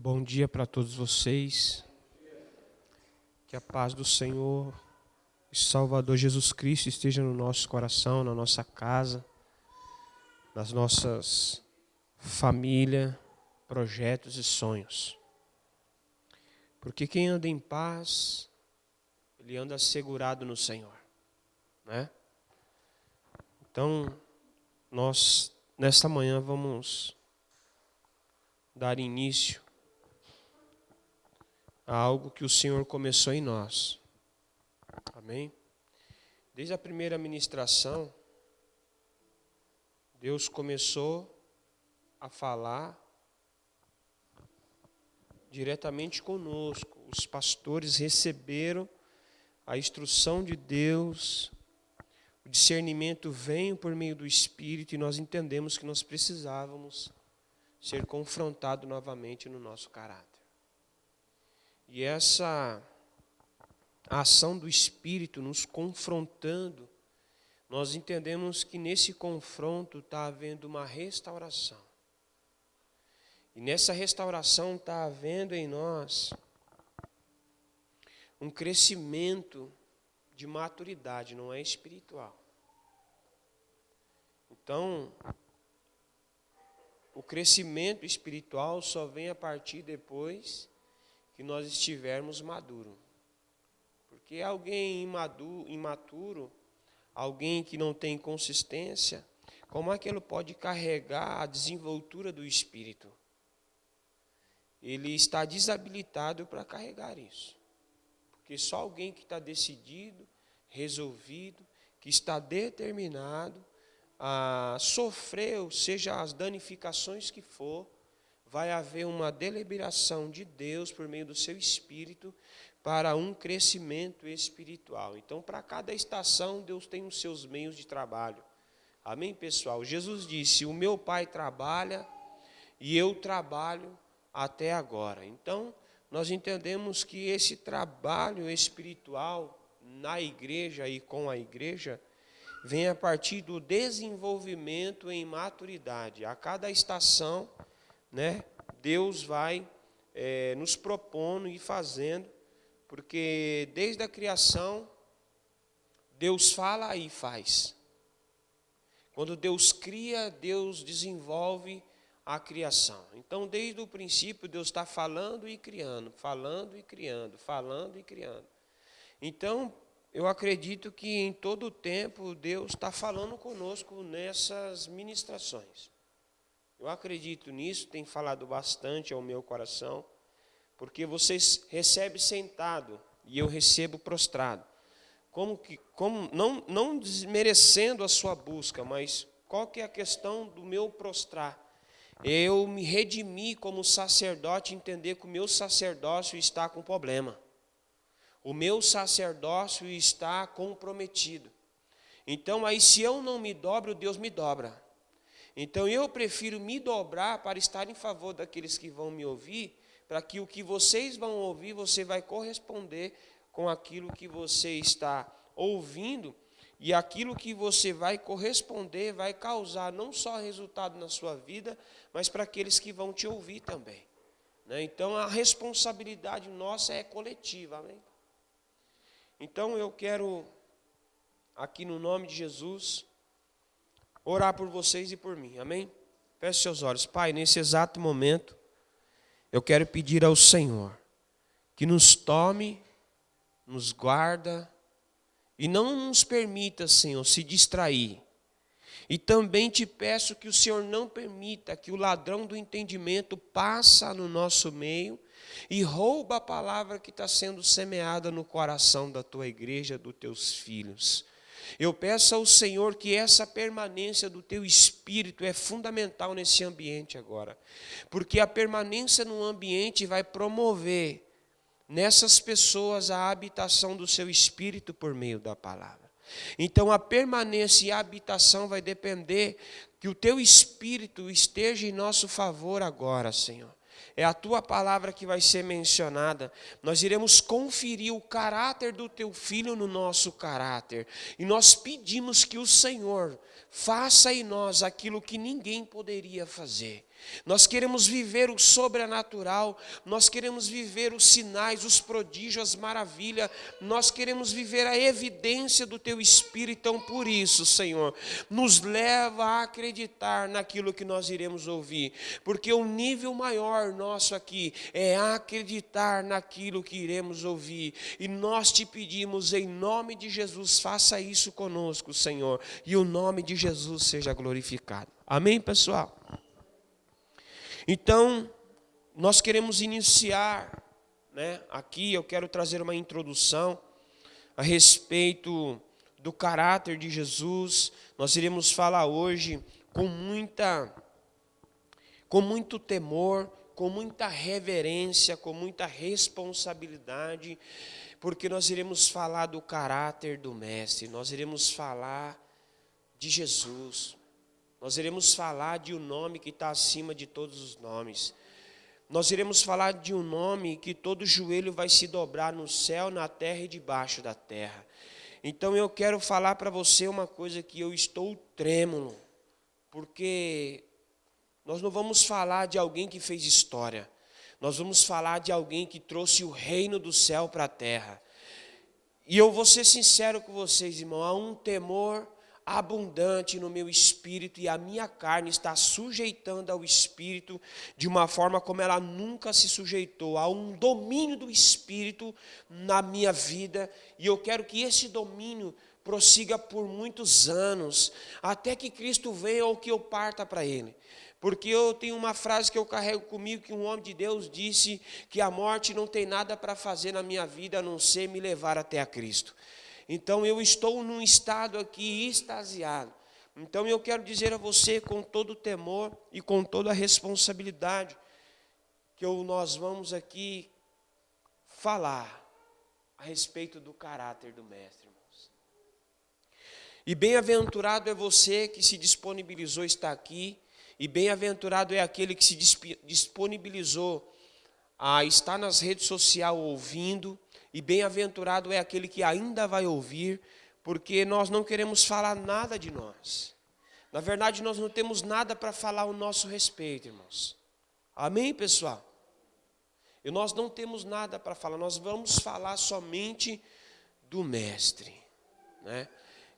Bom dia para todos vocês. Que a paz do Senhor e Salvador Jesus Cristo esteja no nosso coração, na nossa casa, nas nossas famílias, projetos e sonhos. Porque quem anda em paz, ele anda assegurado no Senhor, né? Então, nós nesta manhã vamos dar início a algo que o Senhor começou em nós. Amém? Desde a primeira ministração, Deus começou a falar diretamente conosco. Os pastores receberam a instrução de Deus, o discernimento veio por meio do Espírito e nós entendemos que nós precisávamos ser confrontados novamente no nosso caráter. E essa ação do Espírito nos confrontando, nós entendemos que nesse confronto está havendo uma restauração. E nessa restauração está havendo em nós um crescimento de maturidade, não é espiritual. Então, o crescimento espiritual só vem a partir depois que nós estivermos maduros. Porque alguém imaturo, alguém que não tem consistência, como é que ele pode carregar a desenvoltura do Espírito? Ele está desabilitado para carregar isso. Porque só alguém que está decidido, resolvido, que está determinado a sofrer, seja as danificações que for, vai haver uma deliberação de Deus por meio do seu Espírito para um crescimento espiritual. Então, para cada estação, Deus tem os seus meios de trabalho. Amém, pessoal? Jesus disse, o meu Pai trabalha e eu trabalho até agora. Então, nós entendemos que esse trabalho espiritual na igreja e com a igreja vem a partir do desenvolvimento em maturidade. A cada estação, né, Deus vai nos propondo e fazendo, porque desde a criação, Deus fala e faz. Quando Deus cria, Deus desenvolve a criação. Então, desde o princípio, Deus está falando e criando, falando e criando, falando e criando. Então, eu acredito que em todo o tempo, Deus está falando conosco nessas ministrações. Eu acredito nisso, tem falado bastante ao meu coração, porque vocês recebem sentado e eu recebo prostrado. Não desmerecendo a sua busca, mas qual que é a questão do meu prostrar? Eu me redimi como sacerdote, entender que o meu sacerdócio está com problema. O meu sacerdócio está comprometido. Então, aí se eu não me dobro, Deus me dobra. Então, eu prefiro me dobrar para estar em favor daqueles que vão me ouvir, para que o que vocês vão ouvir, você vai corresponder com aquilo que você está ouvindo, e aquilo que você vai corresponder vai causar não só resultado na sua vida, mas para aqueles que vão te ouvir também. Né? Então, a responsabilidade nossa é coletiva. Amém? Então, eu quero, aqui no nome de Jesus, orar por vocês e por mim, amém? Feche seus olhos. Pai, nesse exato momento, eu quero pedir ao Senhor que nos tome, nos guarda e não nos permita, Senhor, se distrair. E também te peço que o Senhor não permita que o ladrão do entendimento passe no nosso meio e rouba a palavra que está sendo semeada no coração da tua igreja, dos teus filhos. Eu peço ao Senhor que essa permanência do teu Espírito é fundamental nesse ambiente agora. Porque a permanência no ambiente vai promover nessas pessoas a habitação do seu Espírito por meio da palavra. Então a permanência e a habitação vai depender que o teu Espírito esteja em nosso favor agora, Senhor. É a tua palavra que vai ser mencionada. Nós iremos conferir o caráter do teu filho no nosso caráter. E nós pedimos que o Senhor faça em nós aquilo que ninguém poderia fazer. Nós queremos viver o sobrenatural, nós queremos viver os sinais, os prodígios, as maravilhas, nós queremos viver a evidência do Teu Espírito. Então, por isso, Senhor, nos leva a acreditar naquilo que nós iremos ouvir, porque o nível maior nosso aqui é acreditar naquilo que iremos ouvir, e nós te pedimos em nome de Jesus, faça isso conosco, Senhor, e o nome de Jesus seja glorificado. Amém, pessoal? Então, nós queremos iniciar, aqui eu quero trazer uma introdução a respeito do caráter de Jesus. Nós iremos falar hoje com muito temor, com muita reverência, com muita responsabilidade, porque nós iremos falar do caráter do Mestre, nós iremos falar de Jesus. Nós iremos falar de um nome que está acima de todos os nomes. Nós iremos falar de um nome que todo joelho vai se dobrar no céu, na terra e debaixo da terra. Então eu quero falar para você uma coisa que eu estou trêmulo, porque nós não vamos falar de alguém que fez história. Nós vamos falar de alguém que trouxe o reino do céu para a terra. E eu vou ser sincero com vocês, irmão, há um temor abundante no meu espírito, e a minha carne está sujeitando ao espírito de uma forma como ela nunca se sujeitou. Há um domínio do espírito na minha vida, e eu quero que esse domínio prossiga por muitos anos, até que Cristo venha ou que eu parta para Ele. Porque eu tenho uma frase que eu carrego comigo, que um homem de Deus disse que a morte não tem nada para fazer na minha vida a não ser me levar até a Cristo. Então eu estou num estado aqui extasiado. Então eu quero dizer a você com todo o temor e com toda a responsabilidade que nós vamos aqui falar a respeito do caráter do Mestre, irmãos. E bem-aventurado é você que se disponibilizou a estar aqui, e bem-aventurado é aquele que se disponibilizou a estar nas redes sociais ouvindo, e bem-aventurado é aquele que ainda vai ouvir, porque nós não queremos falar nada de nós. Na verdade, nós não temos nada para falar ao nosso respeito, irmãos. Amém, pessoal? E nós não temos nada para falar, nós vamos falar somente do Mestre,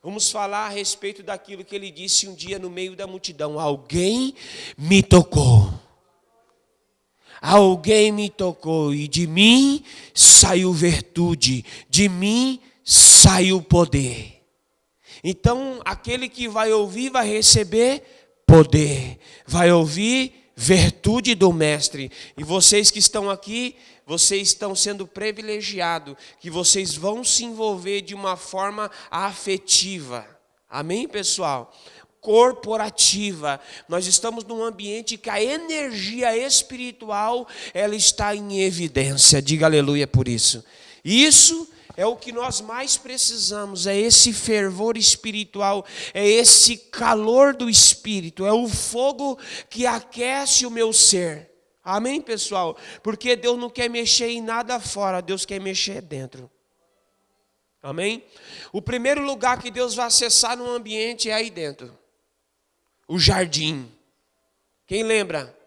Vamos falar a respeito daquilo que ele disse um dia no meio da multidão: alguém me tocou. Alguém me tocou e de mim saiu virtude, de mim saiu poder. Então, aquele que vai ouvir vai receber poder, vai ouvir virtude do Mestre. E vocês que estão aqui, vocês estão sendo privilegiados, que vocês vão se envolver de uma forma afetiva. Amém, pessoal? Corporativa. Nós estamos num ambiente que a energia espiritual, ela está em evidência. Diga aleluia por isso. Isso é o que nós mais precisamos, é esse fervor espiritual, é esse calor do Espírito, é o fogo que aquece o meu ser. Amém, pessoal? Porque Deus não quer mexer em nada fora, Deus quer mexer dentro. Amém? O primeiro lugar que Deus vai acessar no ambiente é aí dentro. O jardim. Quem lembra?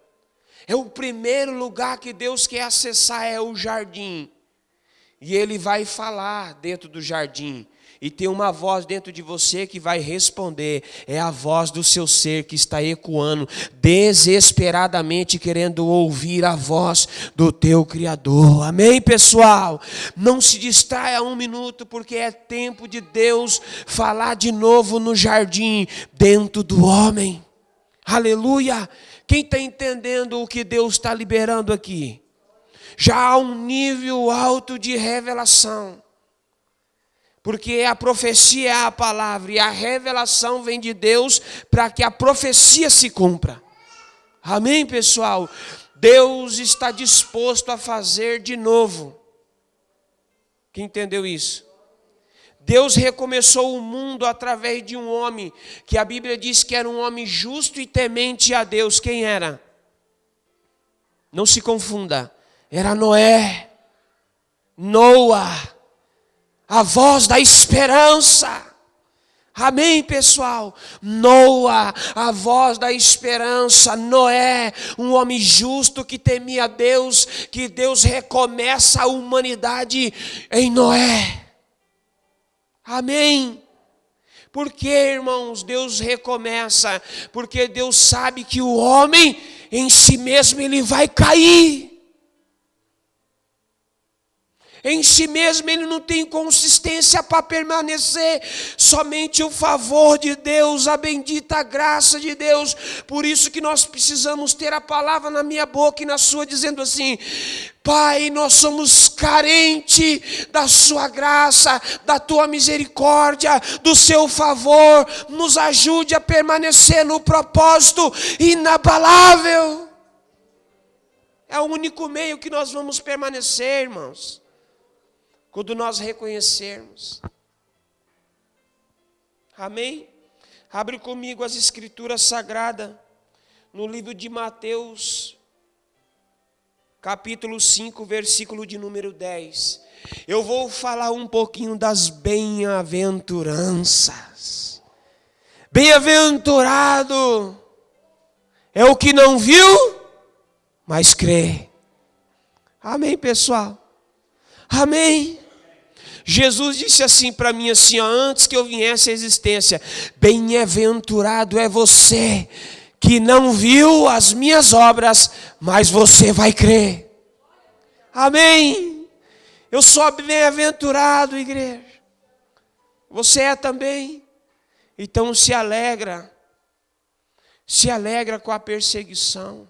É o primeiro lugar que Deus quer acessar, é o jardim. E Ele vai falar dentro do jardim. E tem uma voz dentro de você que vai responder. É a voz do seu ser que está ecoando, desesperadamente querendo ouvir a voz do teu Criador. Amém, pessoal? Não se distraia um minuto, porque é tempo de Deus falar de novo no jardim, dentro do homem. Aleluia! Quem está entendendo o que Deus está liberando aqui? Já há um nível alto de revelação. Porque a profecia é a palavra e a revelação vem de Deus para que a profecia se cumpra. Amém, pessoal? Deus está disposto a fazer de novo. Quem entendeu isso? Deus recomeçou o mundo através de um homem, que a Bíblia diz que era um homem justo e temente a Deus. Quem era? Não se confunda. Era Noé. Noa. A voz da esperança. Amém, pessoal? Noa, a voz da esperança. Noé, um homem justo que temia Deus, que Deus recomeça a humanidade em Noé. Amém? Por que, irmãos, Deus recomeça? Porque Deus sabe que o homem em si mesmo ele vai cair. Em si mesmo ele não tem consistência para permanecer. Somente o favor de Deus, a bendita graça de Deus. Por isso que nós precisamos ter a palavra na minha boca e na sua, dizendo assim: Pai, nós somos carentes da sua graça, da tua misericórdia, do seu favor. Nos ajude a permanecer no propósito inabalável. É o único meio que nós vamos permanecer, irmãos. Quando nós reconhecermos. Amém? Abre comigo as Escrituras Sagradas, no livro de Mateus, capítulo 5, versículo de número 10. Eu vou falar um pouquinho das bem-aventuranças. Bem-aventurado é o que não viu, mas crê. Amém, pessoal? Amém? Jesus disse assim para mim, assim, ó, antes que eu viesse à existência: bem-aventurado é você que não viu as minhas obras, mas você vai crer. Amém? Eu sou bem-aventurado, igreja. Você é também? Então se alegra com a perseguição,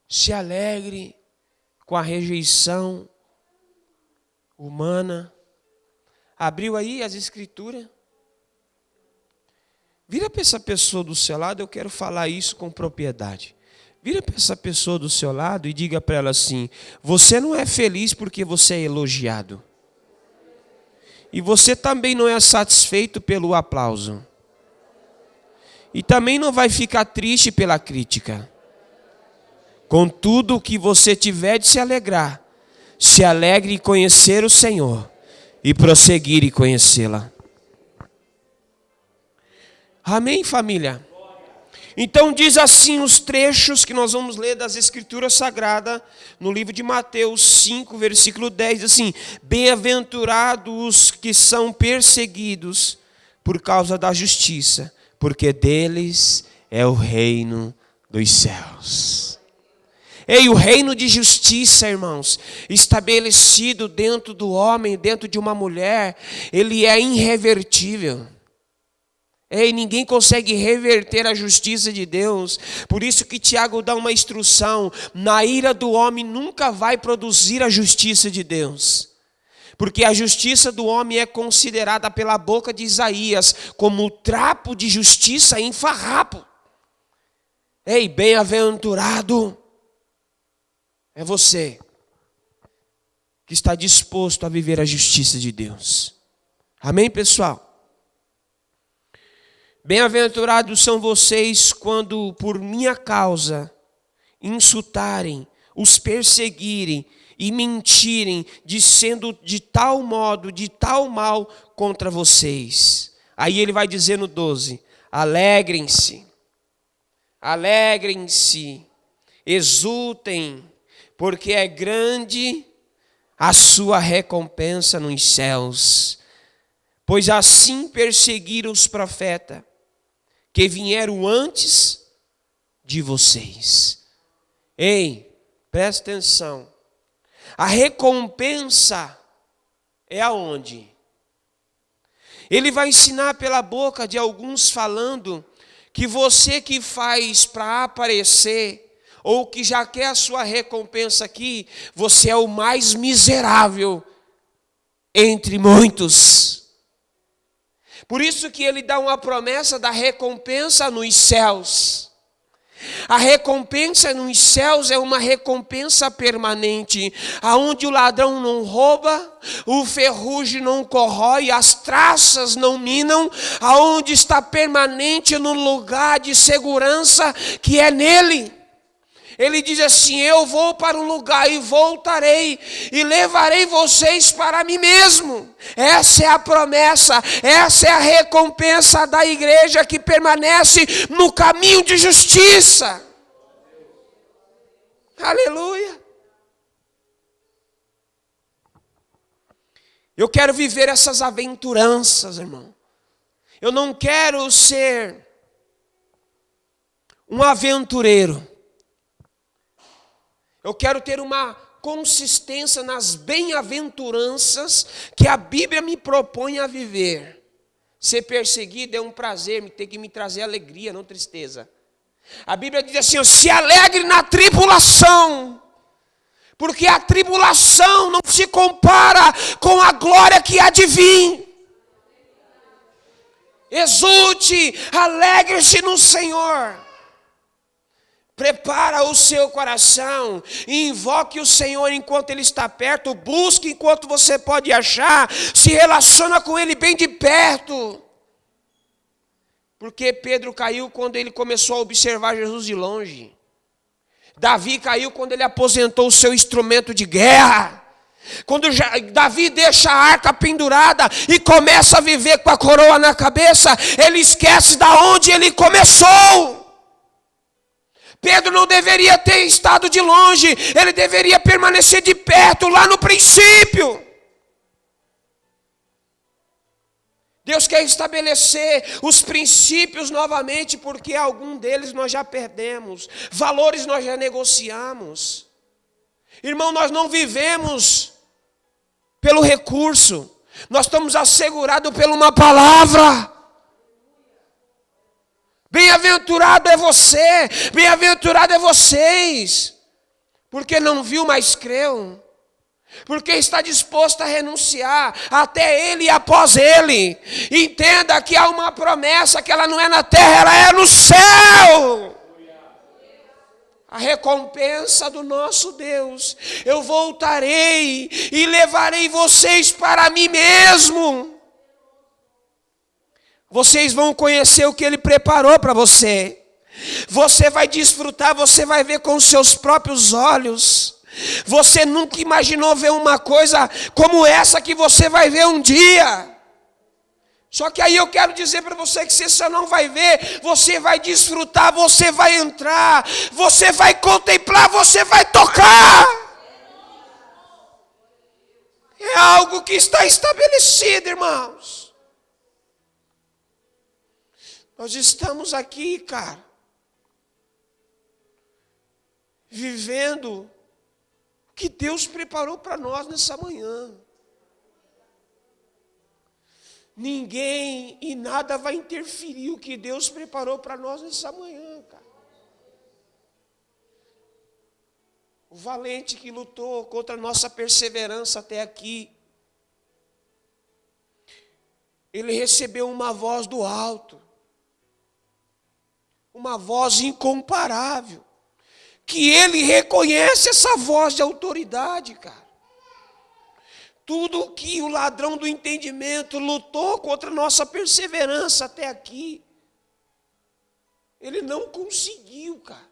se alegre com a rejeição humana. Abriu aí as Escrituras? Vira para essa pessoa do seu lado, eu quero falar isso com propriedade. Vira para essa pessoa do seu lado e diga para ela assim: você não é feliz porque você é elogiado. E você também não é satisfeito pelo aplauso. E também não vai ficar triste pela crítica. Contudo, o que você tiver de se alegrar, se alegre em conhecer o Senhor e prosseguir em conhecê-la. Amém, família? Então diz assim os trechos que nós vamos ler das Escrituras Sagradas, no livro de Mateus 5, versículo 10, assim: bem-aventurados os que são perseguidos por causa da justiça, porque deles é o reino dos céus. Ei, o reino de justiça, irmãos, estabelecido dentro do homem, dentro de uma mulher, ele é irrevertível. Ei, ninguém consegue reverter a justiça de Deus. Por isso que Tiago dá uma instrução: na ira do homem nunca vai produzir a justiça de Deus. Porque a justiça do homem é considerada pela boca de Isaías como trapo de justiça em farrapo. Ei, bem-aventurado é você que está disposto a viver a justiça de Deus. Amém, pessoal? Bem-aventurados são vocês quando por minha causa insultarem, os perseguirem e mentirem, dizendo de tal modo, de tal mal contra vocês. Aí ele vai dizer no 12: alegrem-se, exultem, porque é grande a sua recompensa nos céus. Pois assim perseguiram os profetas que vieram antes de vocês. Ei, presta atenção. A recompensa é aonde? Ele vai ensinar pela boca de alguns falando que você que faz para aparecer, ou que já quer a sua recompensa aqui, você é o mais miserável entre muitos. Por isso que ele dá uma promessa da recompensa nos céus. A recompensa nos céus é uma recompensa permanente, aonde o ladrão não rouba, o ferrugem não corrói, as traças não minam, aonde está permanente no lugar de segurança que é nele. Ele diz assim: eu vou para um lugar e voltarei e levarei vocês para mim mesmo. Essa é a promessa, essa é a recompensa da igreja que permanece no caminho de justiça. Aleluia. Eu quero viver essas aventuranças, irmão. Eu não quero ser um aventureiro. Eu quero ter uma consistência nas bem-aventuranças que a Bíblia me propõe a viver. Ser perseguido é um prazer, tem que me trazer alegria, não tristeza. A Bíblia diz assim: se alegre na tribulação, porque a tribulação não se compara com a glória que há de vir. Exulte, alegre-se no Senhor. Prepara o seu coração, invoque o Senhor enquanto Ele está perto, busque enquanto você pode achar, se relaciona com Ele bem de perto. Porque Pedro caiu quando ele começou a observar Jesus de longe. Davi caiu quando ele aposentou o seu instrumento de guerra. Quando Davi deixa a arca pendurada e começa a viver com a coroa na cabeça, ele esquece da onde ele começou. Pedro não deveria ter estado de longe, ele deveria permanecer de perto, lá no princípio. Deus quer estabelecer os princípios novamente, porque algum deles nós já perdemos, valores nós já negociamos. Irmão, nós não vivemos pelo recurso, nós estamos assegurados por uma palavra. Bem-aventurado é você, bem-aventurado é vocês, porque não viu, mas creu, porque está disposto a renunciar até Ele e após Ele. Entenda que há uma promessa, que ela não é na terra, ela é no céu. A recompensa do nosso Deus: eu voltarei e levarei vocês para mim mesmo. Vocês vão conhecer o que Ele preparou para você. Você vai desfrutar, você vai ver com os seus próprios olhos. Você nunca imaginou ver uma coisa como essa que você vai ver um dia. Só que aí eu quero dizer para você que você só não vai ver, você vai desfrutar, você vai entrar, você vai contemplar, você vai tocar. É algo que está estabelecido, irmãos. Nós estamos aqui, cara, vivendo o que Deus preparou para nós nessa manhã. Ninguém e nada vai interferir o que Deus preparou para nós nessa manhã, cara. O valente que lutou contra a nossa perseverança até aqui, ele recebeu uma voz do alto, uma voz incomparável, que ele reconhece essa voz de autoridade, cara. Tudo que o ladrão do entendimento lutou contra a nossa perseverança até aqui, ele não conseguiu, cara.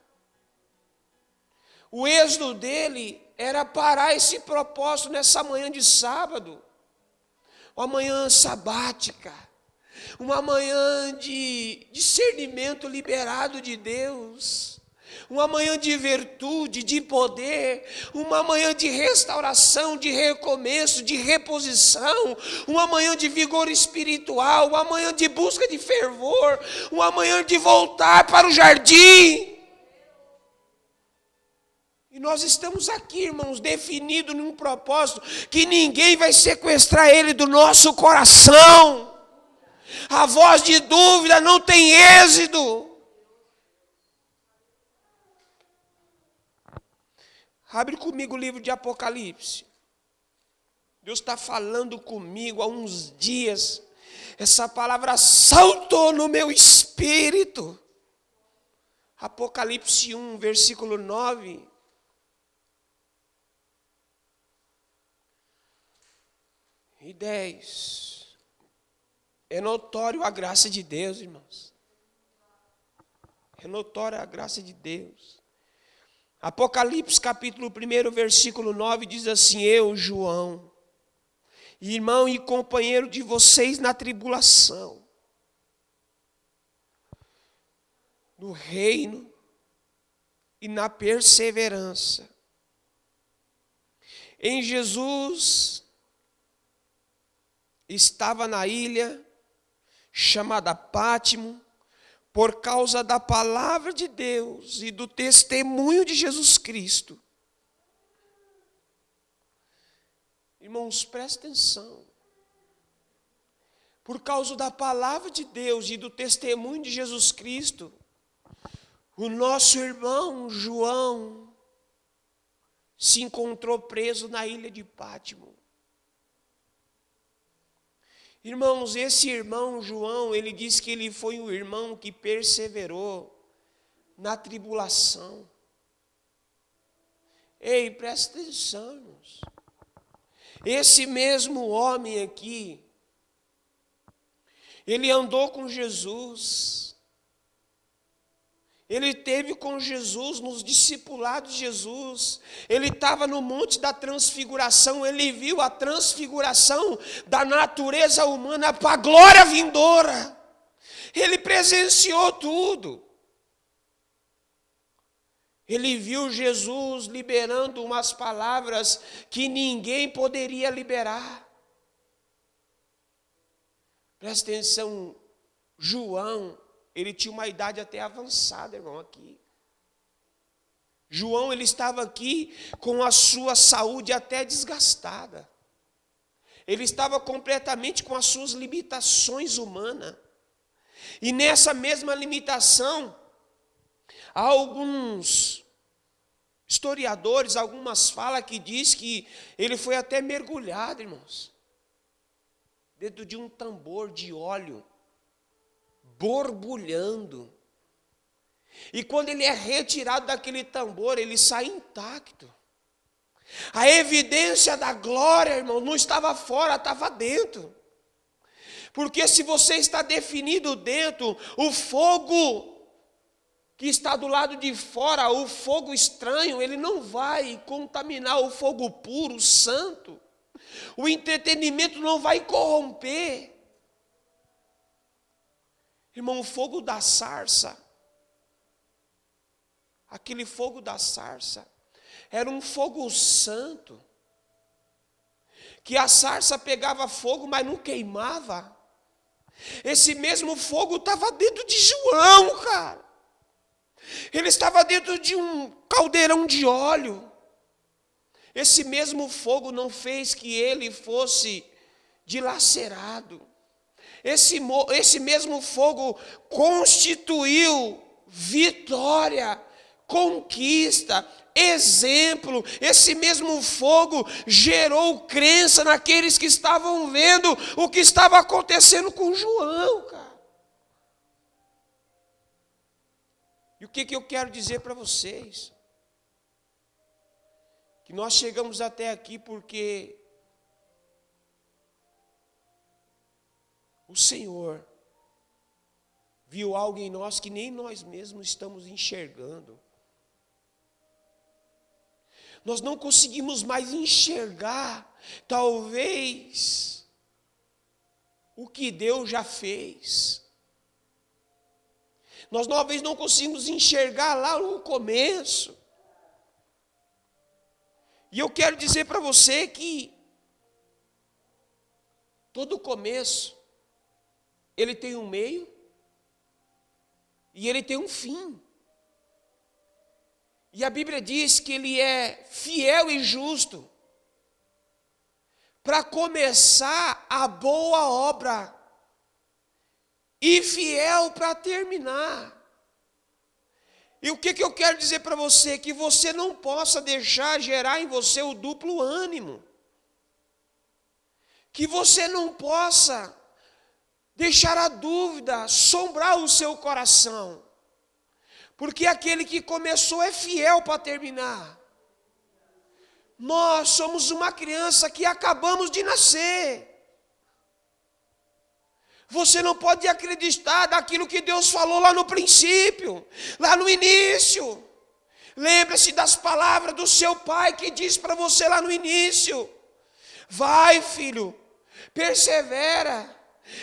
O êxodo dele era parar esse propósito nessa manhã de sábado, uma manhã sabática, uma manhã de discernimento liberado de Deus, uma manhã de virtude, de poder, uma manhã de restauração, de recomeço, de reposição, uma manhã de vigor espiritual, uma manhã de busca de fervor, uma manhã de voltar para o jardim. E nós estamos aqui, irmãos, definidos num propósito que ninguém vai sequestrar ele do nosso coração. A voz de dúvida não tem êxito. Abre comigo o livro de Apocalipse. Deus está falando comigo há uns dias. Essa palavra saltou no meu espírito. Apocalipse 1, versículo 9. E 10. É notório a graça de Deus, irmãos. É notória a graça de Deus. Apocalipse capítulo 1, versículo 9 diz assim: eu, João, irmão e companheiro de vocês na tribulação, no reino e na perseverança em Jesus, estava na ilha chamada Pátimo, por causa da palavra de Deus e do testemunho de Jesus Cristo. Irmãos, prestem atenção. Por causa da palavra de Deus e do testemunho de Jesus Cristo, o nosso irmão João se encontrou preso na ilha de Pátimo. Irmãos, esse irmão João, ele diz que ele foi um irmão que perseverou na tribulação. Ei, presta atenção, irmãos. Esse mesmo homem aqui, ele andou com Jesus. Ele esteve com Jesus, nos discipulados de Jesus. Ele estava no Monte da Transfiguração. Ele viu a transfiguração da natureza humana para a glória vindoura. Ele presenciou tudo. Ele viu Jesus liberando umas palavras que ninguém poderia liberar. Presta atenção, João, ele tinha uma idade até avançada, irmão, aqui. João, ele estava aqui com a sua saúde até desgastada. Ele estava completamente com as suas limitações humanas. E nessa mesma limitação, há alguns historiadores, algumas falas que diz que ele foi até mergulhado, irmãos, dentro de um tambor de óleo, borbulhando. E quando ele é retirado daquele tambor, ele sai intacto. A evidência da glória, irmão, não estava fora, estava dentro. Porque se você está definido dentro, o fogo que está do lado de fora, o fogo estranho, ele não vai contaminar o fogo puro, santo. O entretenimento não vai corromper. Irmão, o fogo da sarça, aquele fogo da sarça, era um fogo santo, que a sarça pegava fogo, mas não queimava. Esse mesmo fogo estava dentro de João, cara. Ele estava dentro de um caldeirão de óleo. Esse mesmo fogo não fez que ele fosse dilacerado. Esse mesmo fogo constituiu vitória, conquista, exemplo. Esse mesmo fogo gerou crença naqueles que estavam vendo o que estava acontecendo com João, cara. E o que eu quero dizer para vocês? Que nós chegamos até aqui porque o Senhor viu algo em nós que nem nós mesmos estamos enxergando. Nós não conseguimos mais enxergar, talvez, o que Deus já fez. Nós talvez não conseguimos enxergar lá no começo. E eu quero dizer para você que todo começo, ele tem um meio e ele tem um fim. E a Bíblia diz que ele é fiel e justo para começar a boa obra e fiel para terminar. E o que eu quero dizer para você? Que você não possa deixar gerar em você o duplo ânimo. Que você não possa deixar a dúvida assombrar o seu coração. Porque aquele que começou é fiel para terminar. Nós somos uma criança que acabamos de nascer. Você não pode acreditar daquilo que Deus falou lá no princípio, lá no início. Lembre-se das palavras do seu pai que disse para você lá no início: vai, filho, persevera,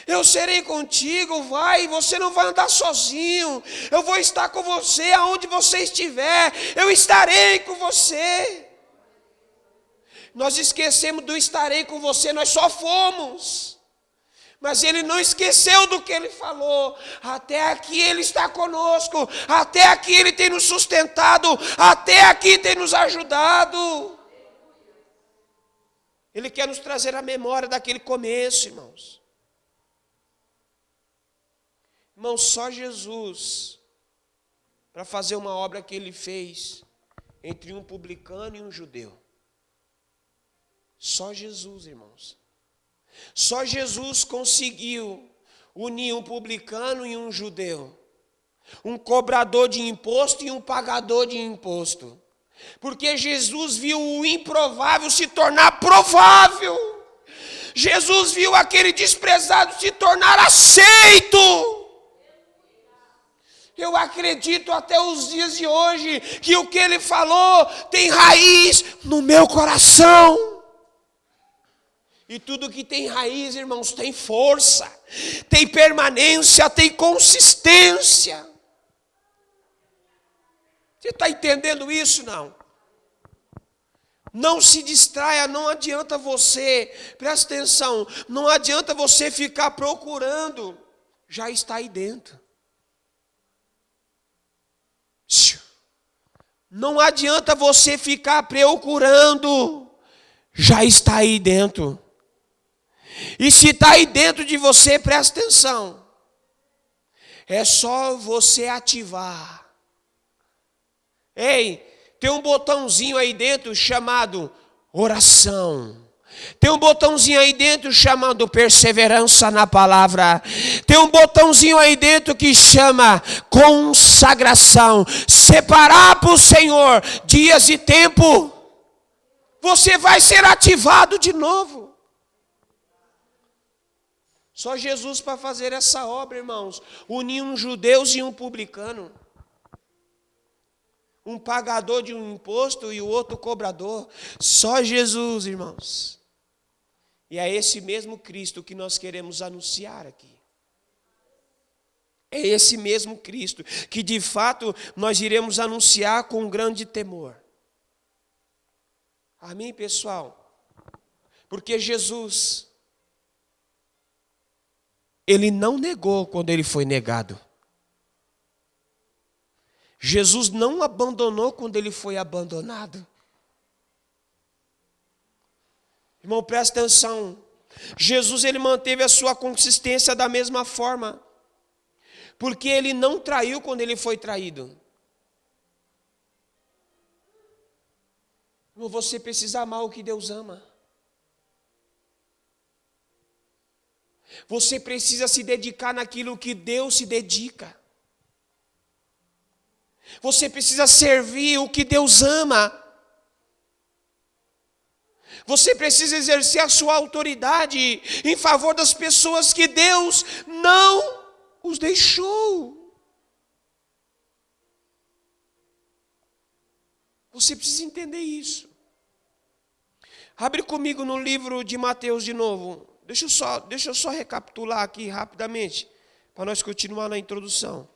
eu serei contigo, vai, você não vai andar sozinho, eu vou estar com você aonde você estiver, eu estarei com você. Nós esquecemos do estarei com você, nós só fomos. Mas ele não esqueceu do que ele falou. Até aqui ele está conosco. Até aqui ele tem nos sustentado. Até aqui tem nos ajudado. Ele quer nos trazer a memória daquele começo, irmãos. Irmãos, só Jesus, para fazer uma obra que ele fez entre um publicano e um judeu. Só Jesus, irmãos. Só Jesus conseguiu unir um publicano e um judeu, um cobrador de imposto e um pagador de imposto, porque Jesus viu o improvável se tornar provável. Jesus viu aquele desprezado se tornar aceito. Eu acredito até os dias de hoje que o que ele falou tem raiz no meu coração. E tudo que tem raiz, irmãos, tem força, tem permanência, tem consistência. Você está entendendo isso, não? Não se distraia, não adianta você, presta atenção, não adianta você ficar procurando, já está aí dentro. Não adianta você ficar procurando, já está aí dentro. E se está aí dentro de você, presta atenção. É só você ativar. Ei, tem um botãozinho aí dentro chamado oração. Tem um botãozinho aí dentro chamado perseverança na palavra. Tem um botãozinho aí dentro que chama consagração. Separar para o Senhor dias e tempo. Você vai ser ativado de novo. Só Jesus para fazer essa obra, irmãos. Unir um judeu e um publicano. Um pagador de um imposto e o outro cobrador. Só Jesus, irmãos. E é esse mesmo Cristo que nós queremos anunciar aqui. É esse mesmo Cristo que de fato nós iremos anunciar com grande temor. Amém, pessoal? Porque Jesus, ele não negou quando ele foi negado. Jesus não abandonou quando ele foi abandonado. Irmão, presta atenção. Jesus, ele manteve a sua consistência da mesma forma. Porque ele não traiu quando ele foi traído. Irmão, você precisa amar o que Deus ama. Você precisa se dedicar naquilo que Deus se dedica. Você precisa servir o que Deus ama. Você precisa exercer a sua autoridade em favor das pessoas que Deus não os deixou. Você precisa entender isso. Abre comigo no livro de Mateus de novo. Deixa eu só recapitular aqui rapidamente, para nós continuar na introdução.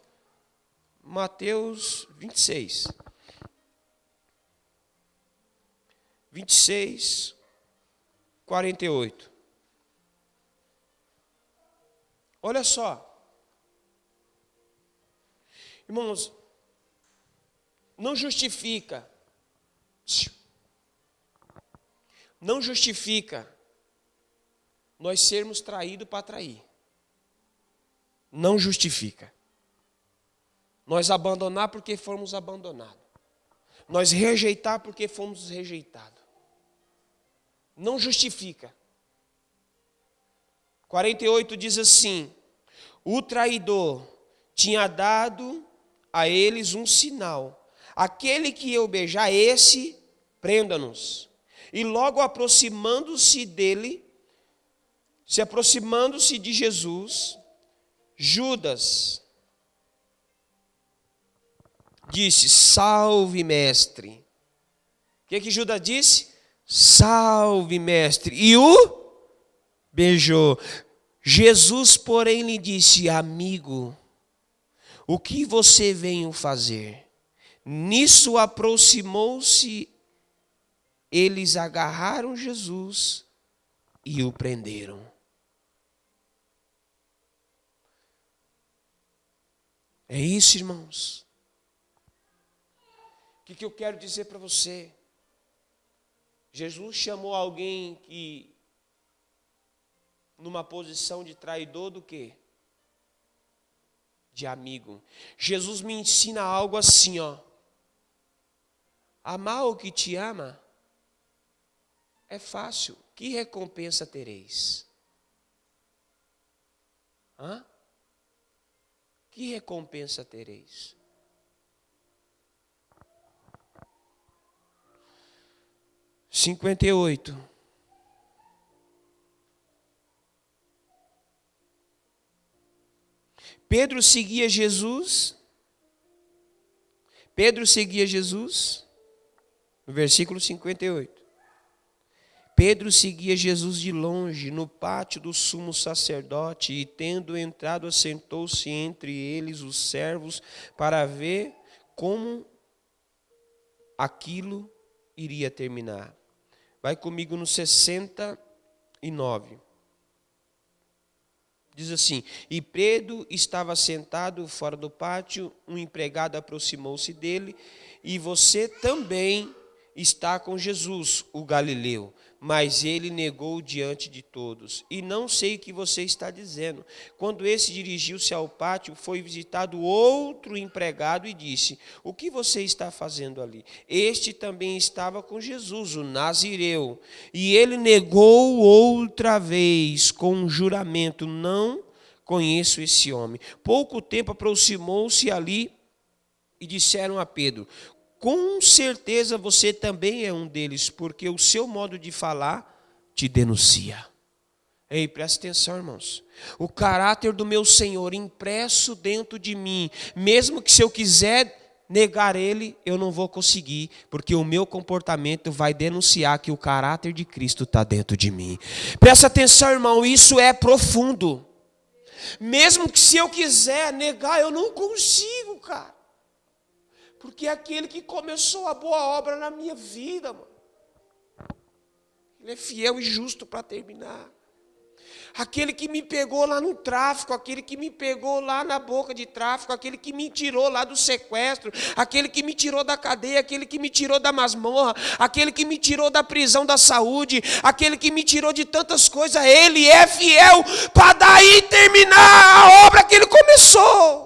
Mateus 26. 26, 48. Olha só. Irmãos, não justifica. Não justifica nós sermos traídos para trair. Não justifica. Nós abandonar porque fomos abandonados. Nós rejeitar porque fomos rejeitados. Não justifica. 48 diz assim: o traidor tinha dado a eles um sinal. Aquele que eu beijar, esse, prenda-nos. E logo aproximando-se dele, se aproximando-se de Jesus, Judas, disse: salve, mestre. O que Judas disse? Salve, mestre. E o beijou. Jesus, porém, lhe disse: amigo, o que você veio fazer? Nisso aproximou-se, eles agarraram Jesus e o prenderam. É isso, irmãos. O que eu quero dizer para você? Jesus chamou alguém que, numa posição de traidor, do quê? De amigo. Jesus me ensina algo assim, ó. Amar o que te ama é fácil. Que recompensa tereis? Hã? Que recompensa tereis? Cinquenta e oito. Pedro seguia Jesus. No versículo 58. Pedro seguia Jesus de longe, no pátio do sumo sacerdote, e tendo entrado, assentou-se entre eles os servos, para ver como aquilo iria terminar. Vai comigo no 69. Diz assim: e Pedro estava sentado fora do pátio, um empregado aproximou-se dele: e você também está com Jesus, o Galileu. Mas ele negou diante de todos: e não sei o que você está dizendo. Quando esse dirigiu-se ao pátio, foi visitado outro empregado e disse: o que você está fazendo ali? Este também estava com Jesus, o Nazireu. E ele negou outra vez com um juramento: não conheço esse homem. Pouco tempo aproximou-se ali e disseram a Pedro: com certeza você também é um deles, porque o seu modo de falar te denuncia. Ei, presta atenção, irmãos. O caráter do meu Senhor impresso dentro de mim, mesmo que se eu quiser negar ele, eu não vou conseguir, porque o meu comportamento vai denunciar que o caráter de Cristo está dentro de mim. Presta atenção, irmão, isso é profundo. Mesmo que se eu quiser negar, eu não consigo, cara. Porque é aquele que começou a boa obra na minha vida, mano. Ele é fiel e justo para terminar. Aquele que me pegou lá no tráfico, aquele que me pegou lá na boca de tráfico, aquele que me tirou lá do sequestro, aquele que me tirou da cadeia, aquele que me tirou da masmorra, aquele que me tirou da prisão da saúde, aquele que me tirou de tantas coisas, ele é fiel para daí terminar a obra que ele começou.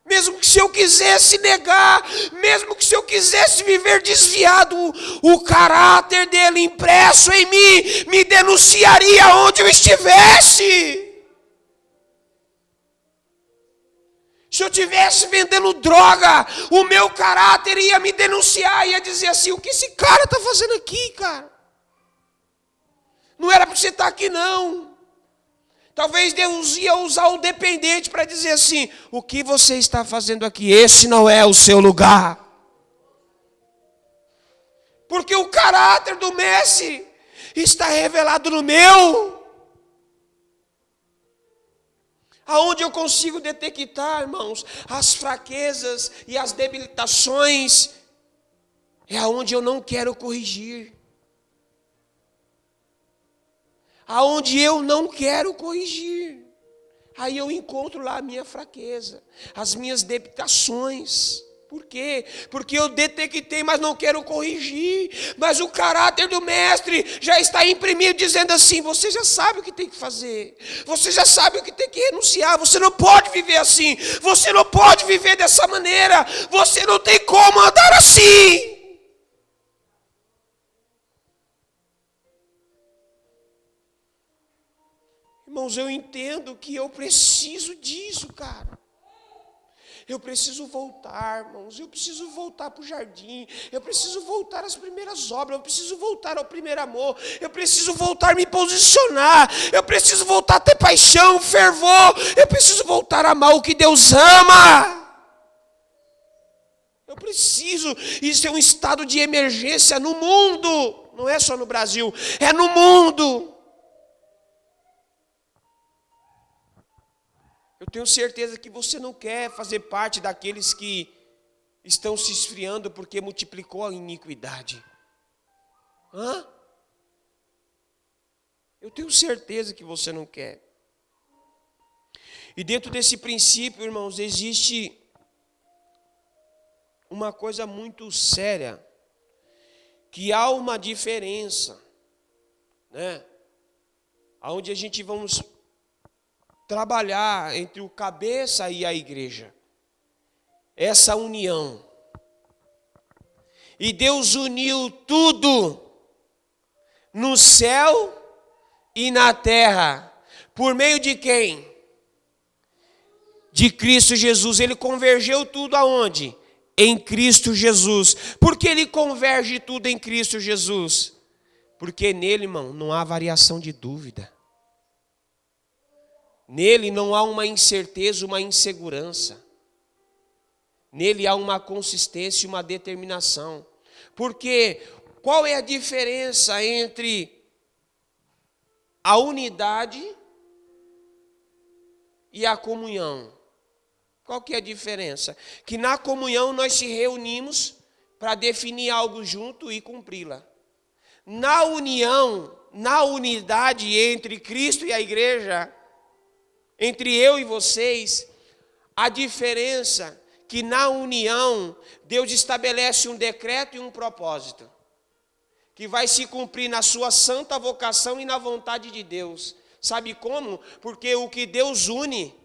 Mesmo que se eu quisesse negar, mesmo que se eu quisesse viver desviado, o caráter dele impresso em mim me denunciaria onde eu estivesse. Se eu estivesse vendendo droga, o meu caráter ia me denunciar, ia dizer assim: o que esse cara está fazendo aqui, cara? Não era para você estar aqui, não. Talvez Deus ia usar o dependente para dizer assim: o que você está fazendo aqui? Esse não é o seu lugar. Porque o caráter do mestre está revelado no meu. Aonde eu consigo detectar, irmãos, as fraquezas e as debilitações, é aonde eu não quero corrigir. Aonde eu não quero corrigir, aí eu encontro lá a minha fraqueza, as minhas debilitações. Por quê? Porque eu detectei, mas não quero corrigir. Mas o caráter do mestre já está imprimido, dizendo assim: você já sabe o que tem que fazer, você já sabe o que tem que renunciar, você não pode viver assim, você não pode viver dessa maneira, você não tem como andar assim. Irmãos, eu entendo que eu preciso disso, cara. Eu preciso voltar, irmãos. Eu preciso voltar para o jardim. Eu preciso voltar às primeiras obras. Eu preciso voltar ao primeiro amor. Eu preciso voltar a me posicionar. Eu preciso voltar a ter paixão, fervor. Eu preciso voltar a amar o que Deus ama. Eu preciso. Isso é um estado de emergência no mundo. Não é só no Brasil, é no mundo. Eu tenho certeza que você não quer fazer parte daqueles que estão se esfriando porque multiplicou a iniquidade. Hã? Eu tenho certeza que você não quer. E dentro desse princípio, irmãos, existe uma coisa muito séria, que há uma diferença, né? Onde a gente vamos trabalhar entre o cabeça e a igreja. Essa união. E Deus uniu tudo no céu e na terra. Por meio de quem? De Cristo Jesus. Ele convergeu tudo aonde? Em Cristo Jesus. Por que ele converge tudo em Cristo Jesus? Porque nele, irmão, não há variação de dúvida. Nele não há uma incerteza, uma insegurança. Nele há uma consistência e uma determinação. Porque qual é a diferença entre a unidade e a comunhão? Qual que é a diferença? Que na comunhão nós se reunimos para definir algo junto e cumpri-la. Na união, na unidade entre Cristo e a igreja, entre eu e vocês, a diferença que na união Deus estabelece um decreto e um propósito, que vai se cumprir na sua santa vocação e na vontade de Deus. Sabe como? Porque o que Deus une,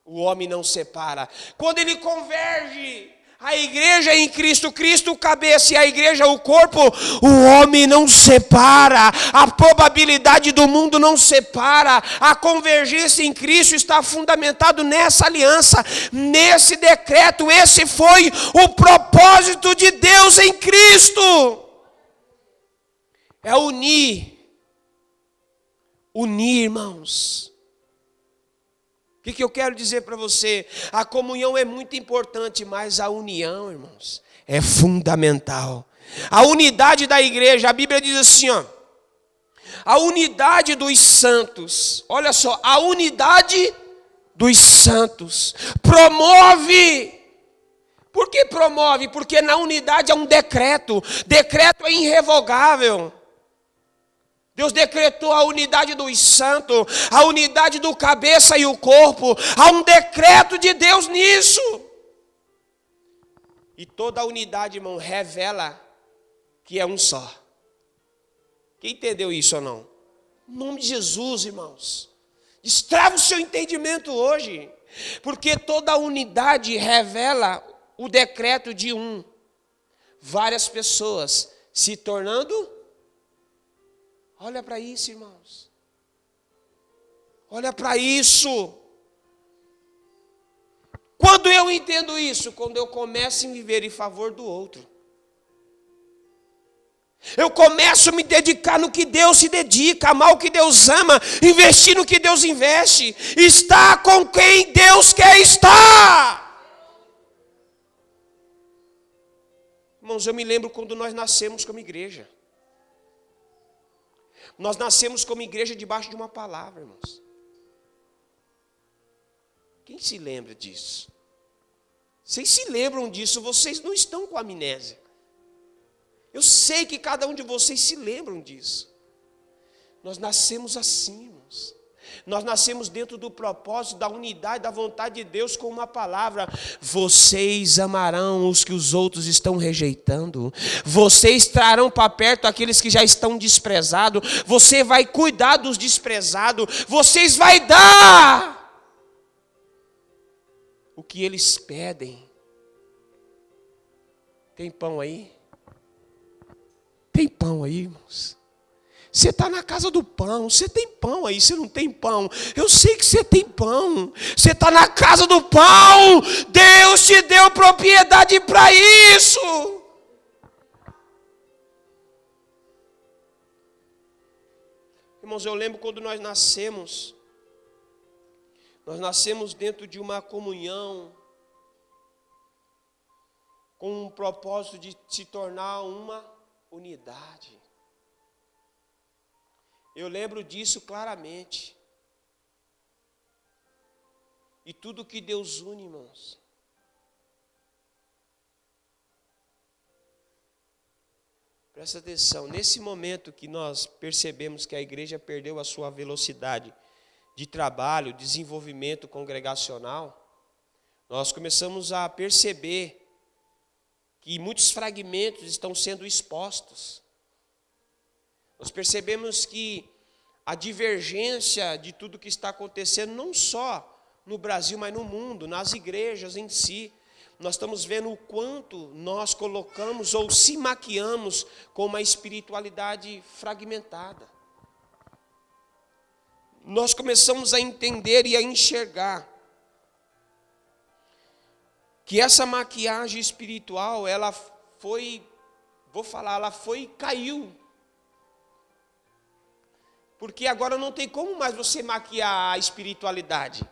o homem não separa. Quando ele converge a igreja em Cristo, Cristo o cabeça e a igreja o corpo, o homem não separa. A probabilidade do mundo não separa. A convergência em Cristo está fundamentado nessa aliança, nesse decreto. Esse foi o propósito de Deus em Cristo. É unir. Unir, irmãos. O que eu quero dizer para você? A comunhão é muito importante, mas a união, irmãos, é fundamental. A unidade da igreja, a Bíblia diz assim, ó, a unidade dos santos. Olha só, a unidade dos santos promove. Por que promove? Porque na unidade há um decreto. Decreto é irrevogável. Deus decretou a unidade dos santos, a unidade do cabeça e o corpo. Há um decreto de Deus nisso. E toda a unidade, irmão, revela que é um só. Quem entendeu isso ou não? Em nome de Jesus, irmãos. Destrava o seu entendimento hoje. Porque toda a unidade revela o decreto de um. Várias pessoas se tornando. Olha para isso, irmãos. Olha para isso. Quando eu entendo isso? Quando eu começo a viver em favor do outro. Eu começo a me dedicar no que Deus se dedica, amar o que Deus ama, investir no que Deus investe, estar com quem Deus quer estar. Irmãos, eu me lembro quando nós nascemos como igreja. Nós nascemos como igreja debaixo de uma palavra, irmãos. Quem se lembra disso? Vocês se lembram disso, vocês não estão com amnésia. Eu sei que cada um de vocês se lembram disso. Nós nascemos assim, irmãos. Nós nascemos dentro do propósito, da unidade, da vontade de Deus com uma palavra. Vocês amarão os que os outros estão rejeitando. Vocês trarão para perto aqueles que já estão desprezados. Você vai cuidar dos desprezados. Vocês vai dar o que eles pedem. Tem pão aí? Tem pão aí, irmãos? Você está na casa do pão, você tem pão aí, você não tem pão. Eu sei que você tem pão. Você está na casa do pão. Deus te deu propriedade para isso. Irmãos, eu lembro quando nós nascemos dentro de uma comunhão com o propósito de se tornar uma unidade. Eu lembro disso claramente. E tudo que Deus une, irmãos, presta atenção, nesse momento que nós percebemos que a igreja perdeu a sua velocidade de trabalho, desenvolvimento congregacional, nós começamos a perceber que muitos fragmentos estão sendo expostos. Nós percebemos que a divergência de tudo que está acontecendo, não só no Brasil, mas no mundo, nas igrejas em si, nós estamos vendo o quanto nós colocamos ou se maquiamos com uma espiritualidade fragmentada. Nós começamos a entender e a enxergar que essa maquiagem espiritual, ela foi, caiu. Porque agora não tem como mais você maquiar a espiritualidade.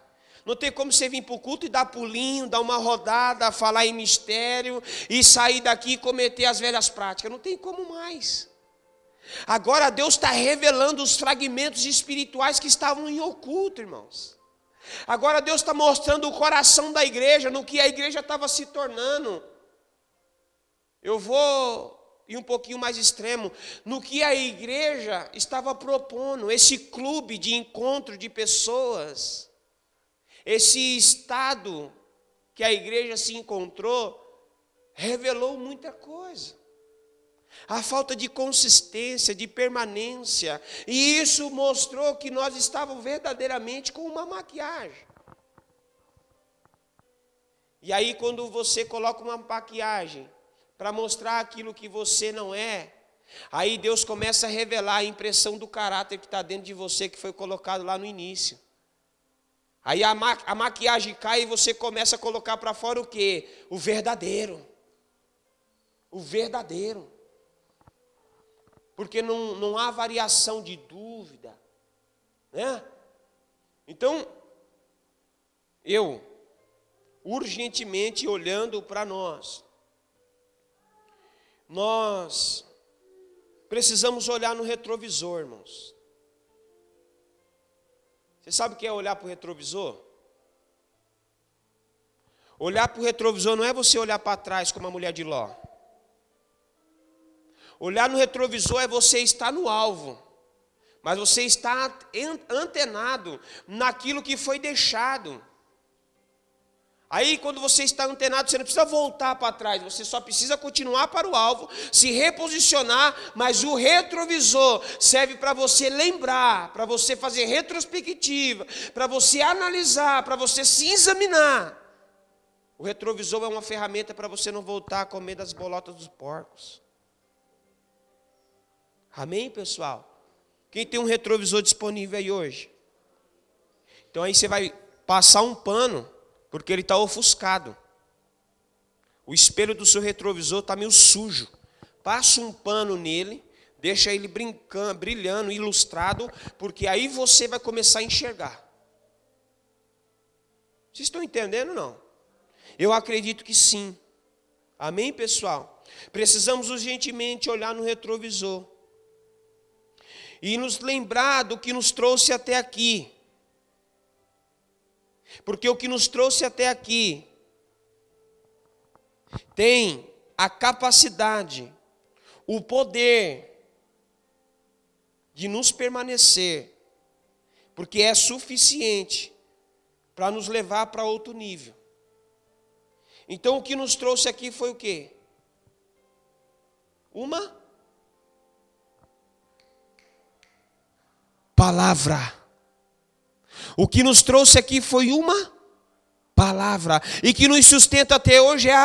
Não tem como você vir para o culto e dar pulinho, dar uma rodada, falar em mistério e sair daqui e cometer as velhas práticas. Não tem como mais. Agora Deus está revelando os fragmentos espirituais que estavam em oculto, irmãos. Agora Deus está mostrando o coração da igreja, no que a igreja estava se tornando. Eu vou ir um pouquinho mais extremo, no que a igreja estava propondo, esse clube de encontro de pessoas. Esse estado que a igreja se encontrou, revelou muita coisa. A falta de consistência, de permanência. E isso mostrou que nós estávamos verdadeiramente com uma maquiagem. E aí quando você coloca uma maquiagem para mostrar aquilo que você não é, aí Deus começa a revelar a impressão do caráter que está dentro de você, que foi colocado lá no início. Aí a maquiagem cai e você começa a colocar para fora o quê? O verdadeiro. O verdadeiro. Porque não há variação de dúvida. Né? Então, eu, urgentemente olhando para nós precisamos olhar no retrovisor, irmãos. Você sabe o que é olhar para o retrovisor? Olhar para o retrovisor não é você olhar para trás como a mulher de Ló. Olhar no retrovisor é você estar no alvo, mas você está antenado naquilo que foi deixado. Aí quando você está antenado, você não precisa voltar para trás, você só precisa continuar para o alvo, se reposicionar, mas o retrovisor serve para você lembrar, para você fazer retrospectiva, para você analisar, para você se examinar. O retrovisor é uma ferramenta para você não voltar a comer das bolotas dos porcos. Amém, pessoal? Quem tem um retrovisor disponível aí hoje? Então aí você vai passar um pano, porque ele está ofuscado. O espelho do seu retrovisor está meio sujo. Passa um pano nele, deixa ele brilhando, ilustrado, porque aí você vai começar a enxergar. Vocês estão entendendo ou não? Eu acredito que sim. Amém, pessoal? Precisamos urgentemente olhar no retrovisor e nos lembrar do que nos trouxe até aqui. Porque o que nos trouxe até aqui tem a capacidade, o poder de nos permanecer, porque é suficiente para nos levar para outro nível. Então o que nos trouxe aqui foi o quê? Uma palavra. O que nos trouxe aqui foi uma palavra. E que nos sustenta até hoje é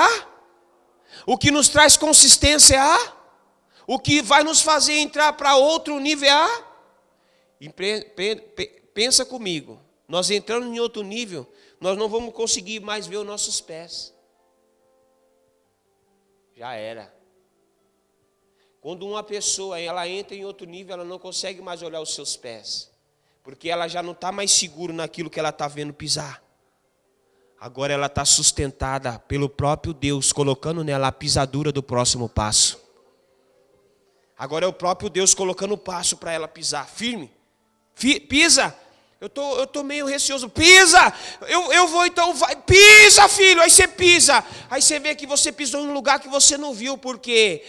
o que nos traz consistência é o que vai nos fazer entrar para outro nível é pensa comigo. Nós entrando em outro nível, nós não vamos conseguir mais ver os nossos pés. Já era. Quando uma pessoa ela entra em outro nível, ela não consegue mais olhar os seus pés. Porque ela já não está mais segura naquilo que ela está vendo pisar. Agora ela está sustentada pelo próprio Deus, colocando nela a pisadura do próximo passo. Agora é o próprio Deus colocando o passo para ela pisar. Firme. Pisa. Eu tô meio receoso. Pisa. Eu vou então. Vai. Pisa, filho. Aí você pisa. Aí você vê que você pisou em um lugar que você não viu. Porque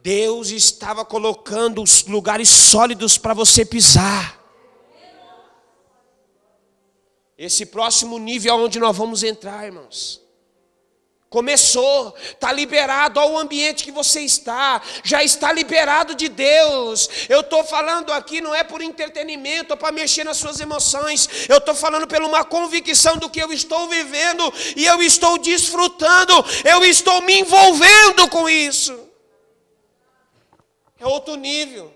Deus estava colocando os lugares sólidos para você pisar. Esse próximo nível é onde nós vamos entrar, irmãos. Começou, está liberado, olha o ambiente que você está, já está liberado de Deus. Eu estou falando aqui não é por entretenimento, ou para mexer nas suas emoções. Eu estou falando por uma convicção do que eu estou vivendo, e eu estou desfrutando, eu estou me envolvendo com isso. É outro nível.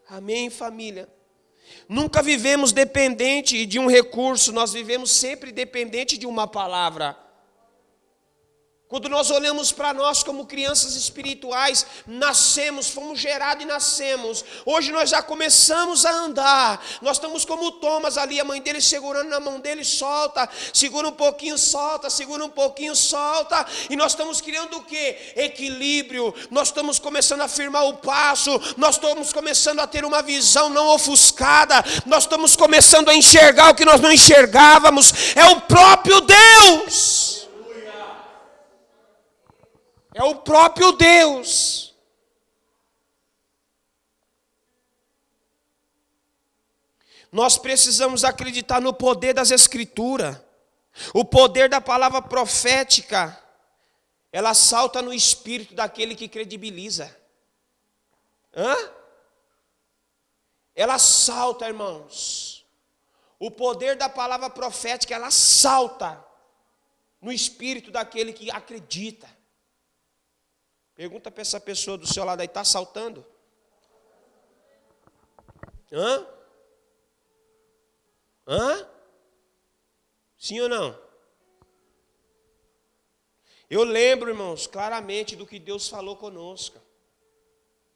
Amém, família? Nunca vivemos dependente de um recurso, nós vivemos sempre dependente de uma palavra. Quando nós olhamos para nós como crianças espirituais, nascemos, fomos gerados e nascemos. Hoje nós já começamos a andar. Nós estamos como Thomas ali, a mãe dele segurando na mão dele, solta, segura um pouquinho, solta, segura um pouquinho, solta. E nós estamos criando o quê? Equilíbrio. Nós estamos começando a firmar o passo. Nós estamos começando a ter uma visão não ofuscada. Nós estamos começando a enxergar o que nós não enxergávamos. É o próprio Deus. É o próprio Deus. Nós precisamos acreditar no poder das Escrituras. O poder da palavra profética. Ela salta no espírito daquele que credibiliza. Ela salta, irmãos. O poder da palavra profética, ela salta no espírito daquele que acredita. Pergunta para essa pessoa do seu lado aí, está saltando? Sim ou não? Eu lembro, irmãos, claramente do que Deus falou conosco.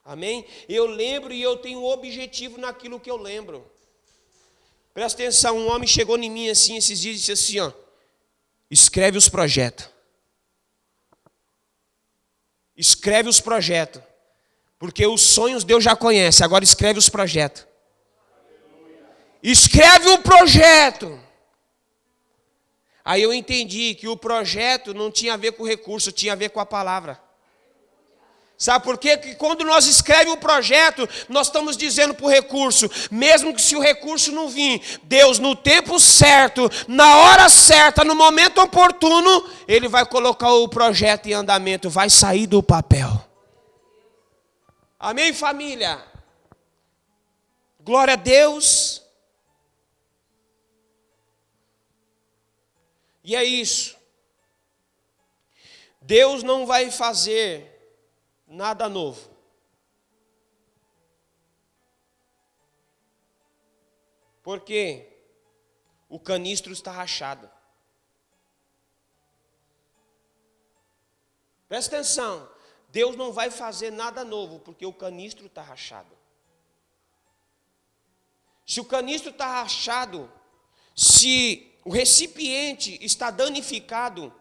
Amém? Eu lembro e eu tenho objetivo naquilo que eu lembro. Presta atenção, um homem chegou em mim assim, esses dias e disse assim, ó, escreve os projetos. Escreve os projetos. Porque os sonhos Deus já conhece. Agora escreve os projetos. Escreve o projeto. Aí eu entendi que o projeto não tinha a ver com o recurso, tinha a ver com a palavra. Sabe por quê? Que quando nós escrevemos o projeto, nós estamos dizendo para o recurso, mesmo que se o recurso não vir, Deus no tempo certo, na hora certa, no momento oportuno, Ele vai colocar o projeto em andamento, vai sair do papel. Amém, família? Glória a Deus. E é isso. Deus não vai fazer nada novo. Porque o canistro está rachado. Presta atenção. Deus não vai fazer nada novo, porque o canistro está rachado. Se o canistro está rachado, se o recipiente está danificado,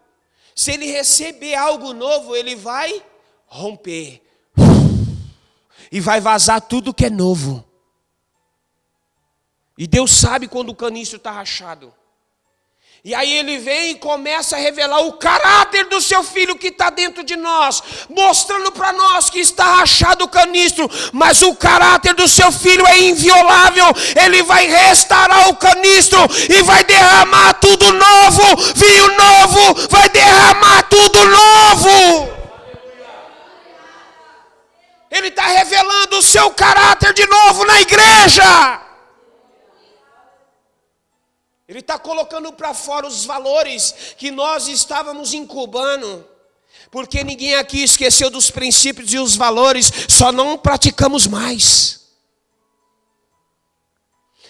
se ele receber algo novo, ele vai romper. E vai vazar tudo que é novo. E Deus sabe quando o canistro está rachado. E aí ele vem e começa a revelar o caráter do seu filho que está dentro de nós, mostrando para nós que está rachado o canistro, mas o caráter do seu filho é inviolável. Ele vai restaurar o canistro e vai derramar tudo novo, vinho novo, vai derramar tudo novo. Ele está revelando o seu caráter de novo na igreja. Ele está colocando para fora os valores que nós estávamos incubando. Porque ninguém aqui esqueceu dos princípios e os valores, só não praticamos mais.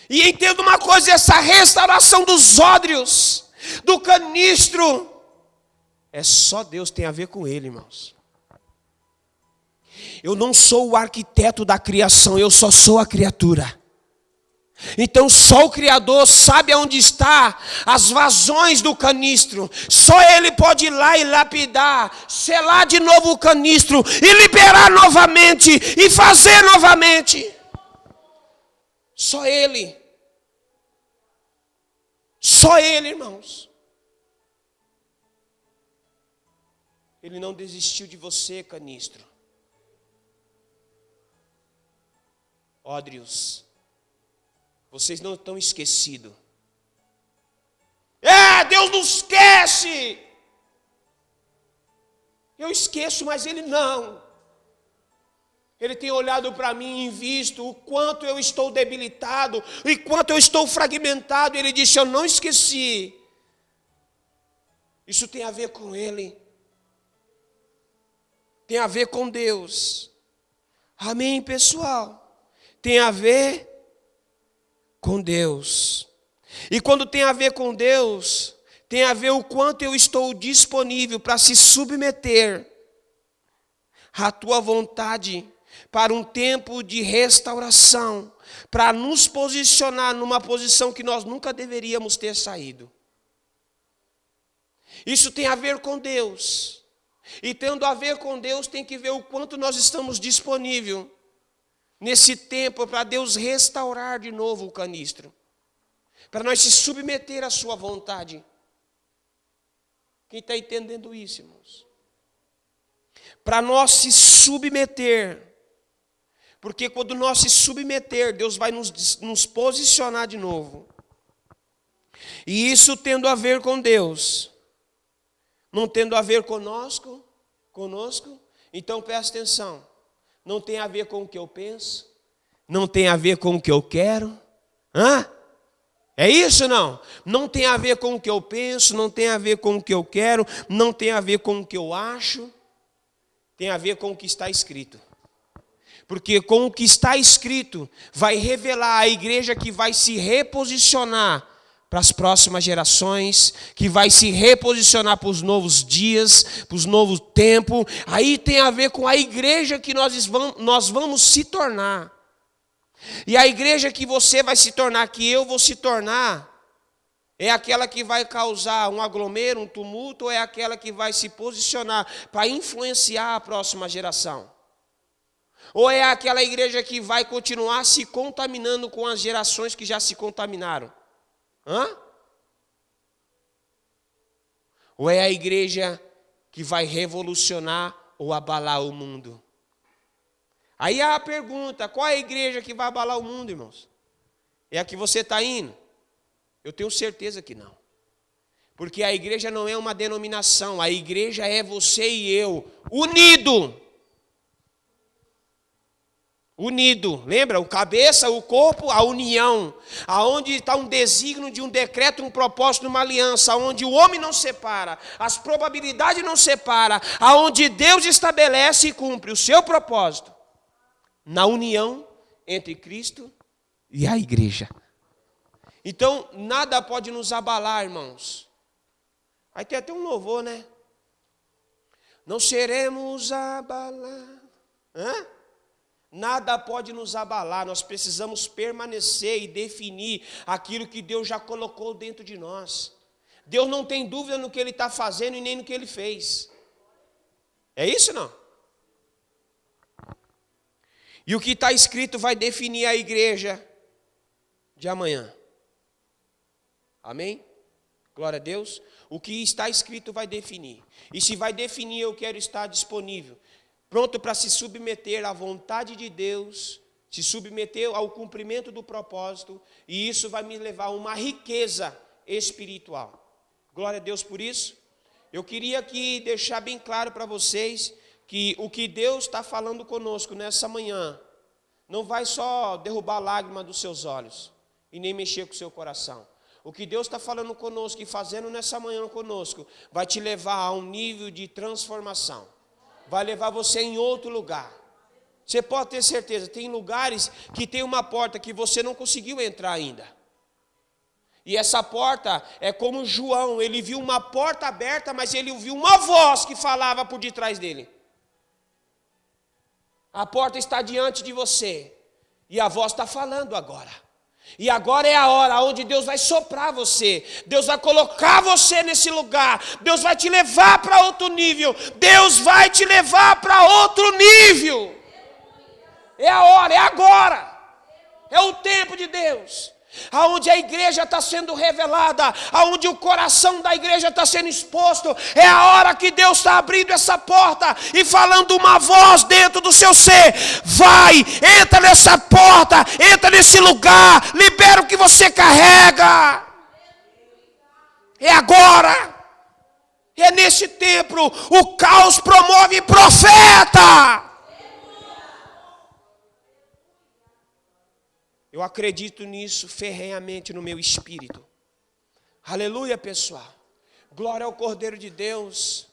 E entenda uma coisa, essa restauração dos ódios, do canistro, é só Deus, tem a ver com ele, irmãos. Eu não sou o arquiteto da criação, eu só sou a criatura. Então só o Criador sabe aonde está as vazões do canistro. Só Ele pode ir lá e lapidar, selar de novo o canistro e liberar novamente e fazer novamente. Só Ele. Só Ele, irmãos. Ele não desistiu de você, canistro. Ódrios, vocês não estão esquecidos. Deus não esquece. Eu esqueço, mas Ele não. Ele tem olhado para mim e visto o quanto eu estou debilitado, e quanto eu estou fragmentado. Ele disse, eu não esqueci. Isso tem a ver com Ele. Tem a ver com Deus. Amém, pessoal? Tem a ver com Deus. E quando tem a ver com Deus, tem a ver o quanto eu estou disponível para se submeter à tua vontade, para um tempo de restauração, para nos posicionar numa posição que nós nunca deveríamos ter saído. Isso tem a ver com Deus. E tendo a ver com Deus, tem que ver o quanto nós estamos disponíveis nesse tempo para Deus restaurar de novo o canistro. Para nós se submeter à sua vontade. Quem está entendendo isso, irmãos? Para nós se submeter. Porque quando nós se submeter, Deus vai nos posicionar de novo. E isso tendo a ver com Deus. Não tendo a ver conosco, então presta atenção. Não tem a ver com o que eu penso, não tem a ver com o que eu quero. É isso não? Não tem a ver com o que eu penso, não tem a ver com o que eu quero, não tem a ver com o que eu acho, tem a ver com o que está escrito. Porque com o que está escrito vai revelar a igreja que vai se reposicionar para as próximas gerações, que vai se reposicionar para os novos dias, para os novos tempos. Aí tem a ver com a igreja que nós vamos se tornar. E a igreja que você vai se tornar, que eu vou se tornar, é aquela que vai causar um aglomero, um tumulto, ou é aquela que vai se posicionar para influenciar a próxima geração? Ou é aquela igreja que vai continuar se contaminando com as gerações que já se contaminaram? Ou é a igreja que vai revolucionar ou abalar o mundo? Aí a pergunta, qual é a igreja que vai abalar o mundo, irmãos? É a que você está indo? Eu tenho certeza que não. Porque a igreja não é uma denominação, a igreja é você e eu, unido. Unido, lembra? O cabeça, o corpo, a união. Aonde está um desígnio de um decreto, um propósito, uma aliança. Onde o homem não separa, as probabilidades não separam. Aonde Deus estabelece e cumpre o seu propósito. Na união entre Cristo e a igreja. Então, nada pode nos abalar, irmãos. Aí tem até um louvor, né? Não seremos abalados. Nada pode nos abalar, nós precisamos permanecer e definir aquilo que Deus já colocou dentro de nós. Deus não tem dúvida no que Ele está fazendo e nem no que Ele fez. É isso não? E o que está escrito vai definir a igreja de amanhã. Amém? Glória a Deus. O que está escrito vai definir. E se vai definir, eu quero estar disponível. Pronto para se submeter à vontade de Deus, se submeter ao cumprimento do propósito, e isso vai me levar a uma riqueza espiritual. Glória a Deus por isso. Eu queria aqui deixar bem claro para vocês que o que Deus está falando conosco nessa manhã não vai só derrubar a lágrima dos seus olhos e nem mexer com o seu coração. O que Deus está falando conosco e fazendo nessa manhã conosco vai te levar a um nível de transformação. Vai levar você em outro lugar. Você pode ter certeza, tem lugares que tem uma porta que você não conseguiu entrar ainda. E essa porta é como João, ele viu uma porta aberta, mas ele ouviu uma voz que falava por detrás dele. A porta está diante de você, e a voz está falando agora. E agora é a hora onde Deus vai soprar você. Deus vai colocar você nesse lugar. Deus vai te levar para outro nível. Deus vai te levar para outro nível. É a hora, é agora. É o tempo de Deus. Aonde a igreja está sendo revelada, aonde o coração da igreja está sendo exposto, é a hora que Deus está abrindo essa porta e falando uma voz dentro do seu ser: vai, entra nessa porta, entra nesse lugar, libera o que você carrega. É agora, é nesse tempo. O caos promove profeta. Eu acredito nisso ferrenhamente no meu espírito. Aleluia, pessoal. Glória ao Cordeiro de Deus.